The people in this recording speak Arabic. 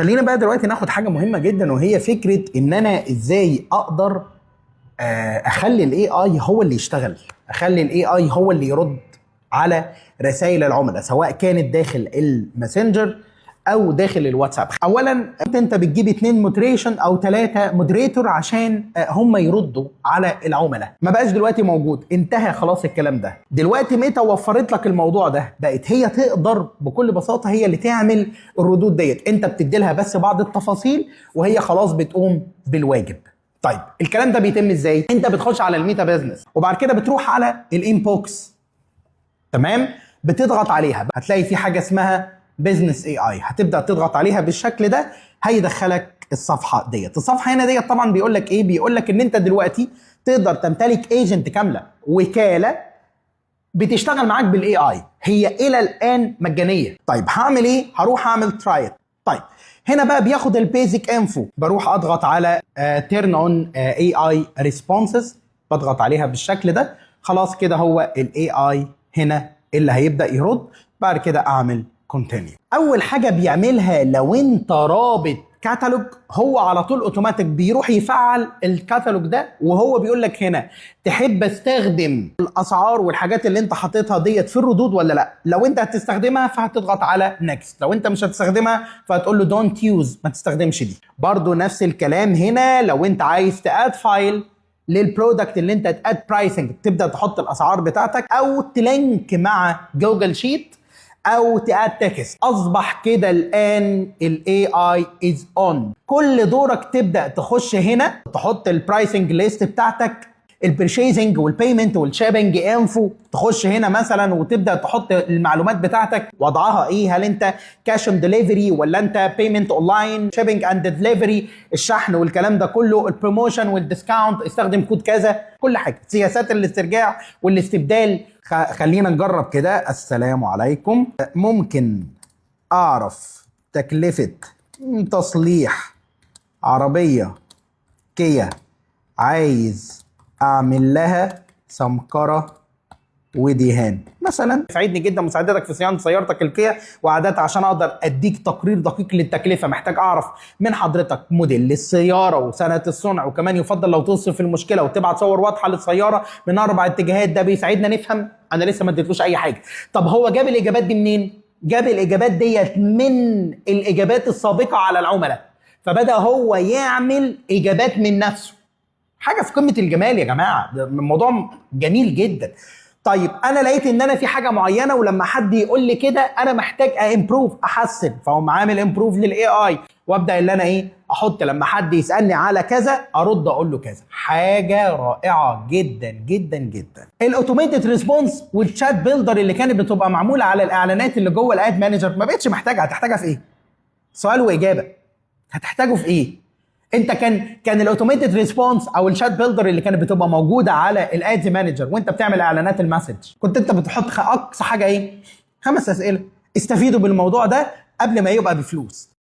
خلينا بقى دلوقتي ناخد حاجه مهمه جدا، وهي فكره ان انا ازاي اقدر اخلي الاي اي هو اللي يشتغل، اخلي الاي اي هو اللي يرد على رسائل العملاء، سواء كانت داخل الماسنجر او داخل الواتساب. اولا انت بتجيب 2 مودريشن او 3 مودريتور عشان هم يردوا على العملاء. ما بقاش دلوقتي موجود، انتهى خلاص الكلام ده. دلوقتي ميتا وفرت لك الموضوع ده، بقت هي تقدر بكل بساطه هي اللي تعمل الردود ديت. انت بتدي لها بس بعض التفاصيل وهي خلاص بتقوم بالواجب. طيب الكلام ده بيتم ازاي؟ انت بتخش على الميتا بيزنس وبعد كده بتروح على الانبوكس، تمام؟ بتضغط عليها، هتلاقي في حاجه اسمها بزنس اي اي، هتبدا تضغط عليها بالشكل ده، هيدخلك الصفحه ديت. الصفحه هنا ديت طبعا بيقول لك ايه؟ بيقول لك ان انت دلوقتي تقدر تمتلك ايجنت كامله، وكاله بتشتغل معاك بالاي اي، هي الى الان مجانيه. طيب هعمل ايه؟ هروح اعمل ترايل. طيب هنا بقى بياخد البيزك انفو، بروح اضغط على تيرن اون اي اي ريسبونسز، بضغط عليها بالشكل ده. خلاص كده هو الاي اي هنا اللي هيبدا يرد. بعد كده اعمل كونتينيو. اول حاجه بيعملها لو انت رابط كاتالوج، هو على طول اوتوماتيك بيروح يفعل الكاتالوج ده، وهو بيقول لك هنا تحب استخدم الاسعار والحاجات اللي انت حاططها ديت في الردود ولا لا. لو انت هتستخدمها فهتضغط على نيكست، لو انت مش هتستخدمها فهتقول له دونت يوز، ما تستخدمش دي. برضو نفس الكلام هنا، لو انت عايز تاد فايل للبرودكت اللي انت تاد برايسنج، تبدا تحط الاسعار بتاعتك او تلينك مع جوجل شيت او تاد تكست. اصبح كده الان الاي اي از اون. كل دورك تبدا تخش هنا تحط البرايسنج ليست بتاعتك، البرشيزنج والبيمنت والشيبنج انفو، تخش هنا مثلا وتبدا تحط المعلومات بتاعتك وضعها ايه، هل انت كاش اون ديليفري ولا انت بيمنت اونلاين، شيبنج اند ديليفري، الشحن والكلام ده كله، البروموشن والديسكاونت، استخدم كود كذا، كل حاجه، سياسات الاسترجاع والاستبدال. خلينا نجرب كده. السلام عليكم، ممكن اعرف تكلفه تصليح عربيه كيا، عايز اعمل لها سمكرة ودهان مثلا. ساعدني جدا مساعدتك في صيانه سيارتك الكيا وعادات، عشان اقدر اديك تقرير دقيق للتكلفه. محتاج اعرف من حضرتك موديل السياره وسنه الصنع، وكمان يفضل لو توصف المشكله وتبعت صور واضحه للسياره من 4 اتجاهات. ده بيساعدنا نفهم. انا لسه ما اديتلوش اي حاجه. طب هو جاب الاجابات دي منين؟ جاب الاجابات ديت من الاجابات السابقه على العملاء، فبدا هو يعمل اجابات من نفسه. حاجه في قمه الجمال يا جماعه، الموضوع جميل جدا. طيب انا لقيت ان انا في حاجه معينه، ولما حد يقول لي كده انا محتاج امبروف، احسن، فاقوم عامل امبروف للاي اي، وابدا اللي انا ايه، احط لما حد يسالني على كذا ارد اقول له كذا. حاجه رائعه جدا جدا جدا. الاوتوميتد ريسبونس والشات بيلدر اللي كانت بتبقى معموله على الاعلانات اللي جوه الاد مانجر، ما بقتش محتاجها. هتحتاجها في ايه؟ سؤال واجابه. هتحتاجه في ايه؟ انت كان الاوتوميتد ريسبونس او الشات بيلدر اللي كانت بتبقى موجوده على الادز مانجر وانت بتعمل اعلانات المسج، كنت انت بتحط اقصى حاجه ايه؟ 5 اسئله. استفيدوا بالموضوع ده قبل ما يبقى بفلوس.